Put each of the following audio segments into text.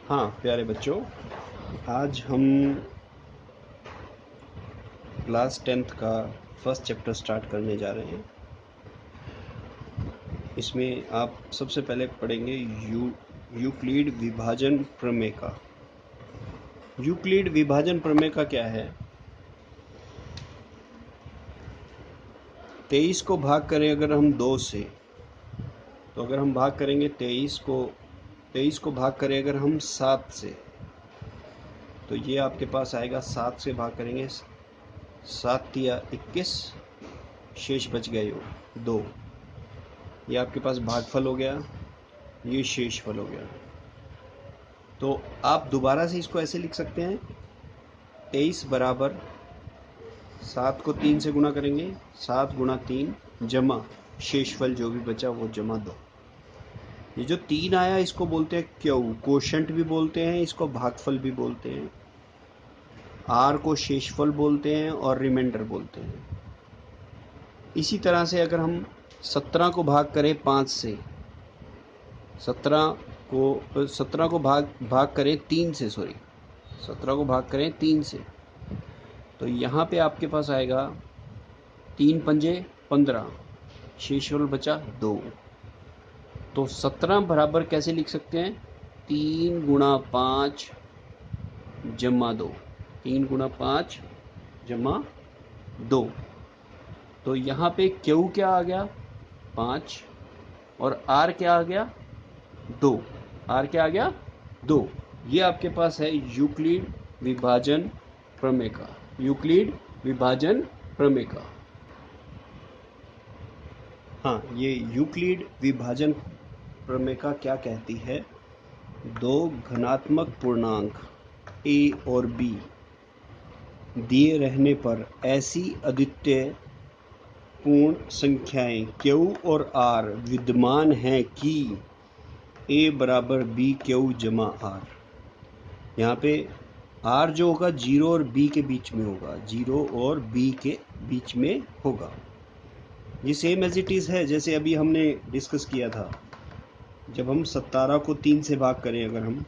हाँ प्यारे बच्चों, आज हम क्लास 10th का फर्स्ट चैप्टर स्टार्ट करने जा रहे हैं। इसमें आप सबसे पहले पढ़ेंगे यूक्लिड विभाजन प्रमेय का। यूक्लिड विभाजन प्रमेय का क्या है? 23 को भाग करें अगर हम 2 से, तो अगर हम भाग करेंगे 23 को भाग करें अगर हम 7 से, तो ये आपके पास आएगा 7 से भाग करेंगे 7 तिया 21, शेष बच गए 2। ये आपके पास भागफल हो गया, ये शेषफल हो गया। तो आप दोबारा से इसको ऐसे लिख सकते हैं, 23 बराबर 7 को 3 से गुणा करेंगे, 7 गुणा 3 जमा शेषफल जो भी बचा वो जमा 2। ये जो 3 आया इसको बोलते हैं क्यू, कोशंट भी बोलते हैं, इसको भागफल भी बोलते हैं, आर को शेषफल बोलते हैं और रिमाइंडर बोलते हैं। इसी तरह से अगर हम 17 को भाग करें 5 से, 17 को भाग करें 3 से, 17 को भाग करें 3 से, तो यहाँ पे आपके पास आएगा 3 पंजे 15, शेषफल बचा 2। तो 17 बराबर कैसे लिख सकते हैं? 3 गुणा 5 जमा 2, 3 गुणा 5 जमा 2। तो यहाँ पे क्यू क्या आ गया? 5, और आर क्या आ गया? 2। आर क्या आ गया? 2। ये आपके पास है यूक्लिड विभाजन प्रमेय का, यूक्लिड विभाजन प्रमेय का। हाँ, ये यूक्लिड विभाजन प्रमेय का क्या कहती है? 2 घनात्मक पूर्णांक ए और बी दिए रहने पर ऐसी अद्वितीय पूर्ण संख्याएं क्यू और आर विद्यमान हैं कि ए बराबर बी क्यू जमा आर। यहाँ पे आर जो होगा 0 और बी के बीच में होगा, 0 और बी के बीच में होगा। ये सेम एज इट इज़ है जैसे अभी हमने डिस्कस किया था। जब हम 17 को 3 से भाग करें, अगर हम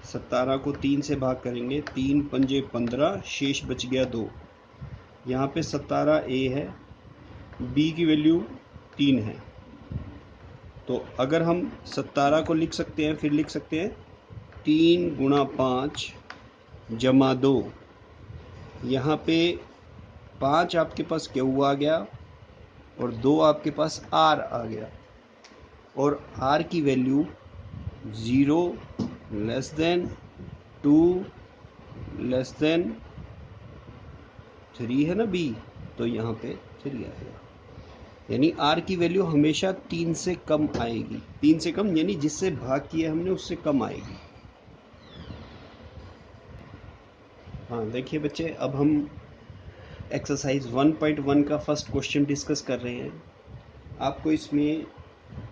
17 को 3 से भाग करेंगे, 3 पंजे 15, शेष बच गया 2। यहाँ पे 17 ए है, बी की वैल्यू 3 है। तो अगर हम 17 को लिख सकते हैं, फिर लिख सकते हैं 3 गुणा 5 जमा 2। यहाँ पे 5 आपके पास क्यू आ गया और 2 आपके पास आर आ गया, और आर की value 0 less than 2 less than 3 है ना बी, तो यहाँ पे 3 आएगा। यानी आर की वैल्यू हमेशा 3 से कम आएगी, 3 से कम यानी जिससे भाग किया हमने उससे कम आएगी। हाँ देखिए बच्चे, अब हम एक्सरसाइज 1.1 का फर्स्ट क्वेश्चन डिस्कस कर रहे हैं। आपको इसमें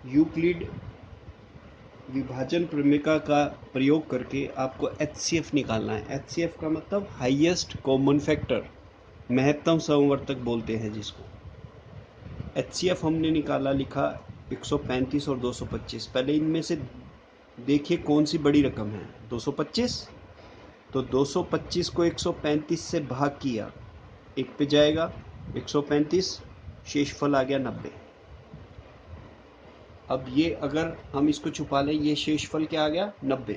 यूक्लिड विभाजन प्रमेय का प्रयोग करके आपको HCF निकालना है। HCF का मतलब हाईएस्ट कॉमन फैक्टर, महत्तम समवर्तक बोलते हैं जिसको। HCF हमने निकाला, लिखा 135 और 225। पहले इनमें से देखिए कौन सी बड़ी रकम है। 225, तो 225 को 135 से भाग किया, 1 पे जाएगा 135, शेषफल आ गया 90। अब ये अगर हम इसको छुपा लें, ये शेषफल क्या आ गया? 90।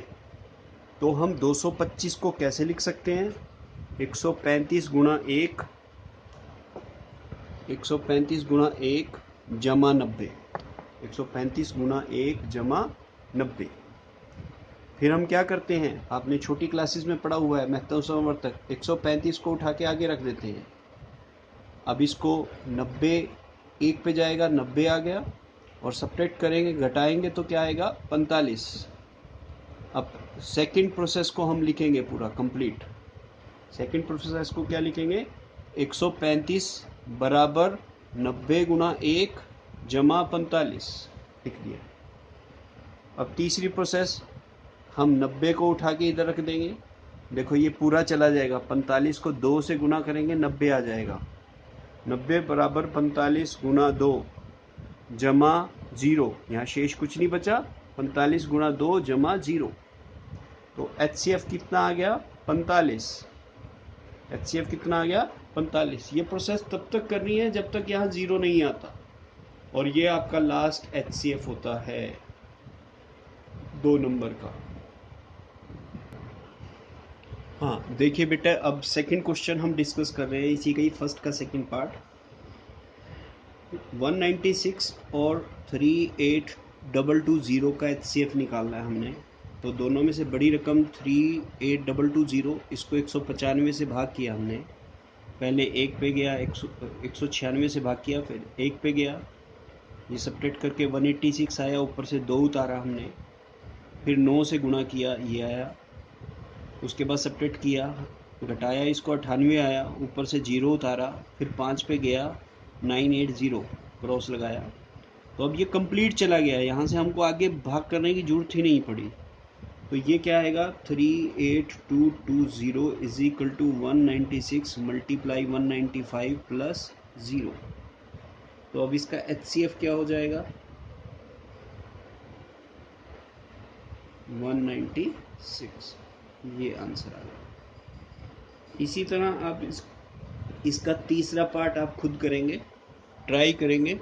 तो हम 225 को कैसे लिख सकते हैं? 135 गुणा 1, 135 गुणा 1 जमा 90, 135 गुणा 1 जमा 90। फिर हम क्या करते हैं, आपने छोटी क्लासेस में पढ़ा हुआ है महत्तम समवर्तक, 135 को उठा के आगे रख देते हैं। अब इसको 90 1 पे जाएगा, 90 आ गया, और सब्ट्रैक्ट करेंगे, घटाएंगे तो क्या आएगा? 45। अब सेकंड प्रोसेस को हम लिखेंगे पूरा कंप्लीट। सेकंड प्रोसेस को क्या लिखेंगे? 135 बराबर 90 गुणा 1 जमा 45 लिख दिया। अब तीसरी प्रोसेस, हम 90 को उठा के इधर रख देंगे, देखो ये पूरा चला जाएगा, 45 को 2 से गुणा करेंगे, 90 आ जाएगा। 90 बराबर 45 गुणा 2 जमा 0, यहाँ शेष कुछ नहीं बचा, 45 गुणा 2 जमा 0। तो HCF कितना आ गया 45। HCF कितना आ गया 45। ये प्रोसेस तब तक करनी है जब तक यहाँ 0 नहीं आता, और ये आपका लास्ट HCF होता है 2 नंबर का। हाँ देखिए बेटा, अब सेकंड क्वेश्चन हम डिस्कस कर रहे हैं, इसी का ही फर्स्ट का सेकंड पार्ट। 196 और 38220 का HCF निकालना है हमने। तो दोनों में से बड़ी रकम 38220, इसको 195 से भाग किया हमने। पहले एक पे गया, 196 से भाग किया, फिर एक पे गया, ये सब्ट्रैक्ट करके 186 आया, ऊपर से 2 उतारा हमने, फिर 9 से गुणा किया, ये आया। उसके बाद सब्ट्रैक्ट किया, घटाया, इसको 98 आया, ऊपर से 0 उतारा, फिर 5 पे गया, 980 क्रॉस लगाया। तो अब ये कंप्लीट चला गया है, यहाँ से हमको आगे भाग करने की जरूरत ही नहीं पड़ी। तो ये क्या आएगा 38220 is equal to 196 multiply 195 plus 0। तो अब इसका HCF क्या हो जाएगा 196। ये आंसर आ गया। इसी तरह आप इसका तीसरा पार्ट आप खुद करेंगे, ट्राई करेंगे।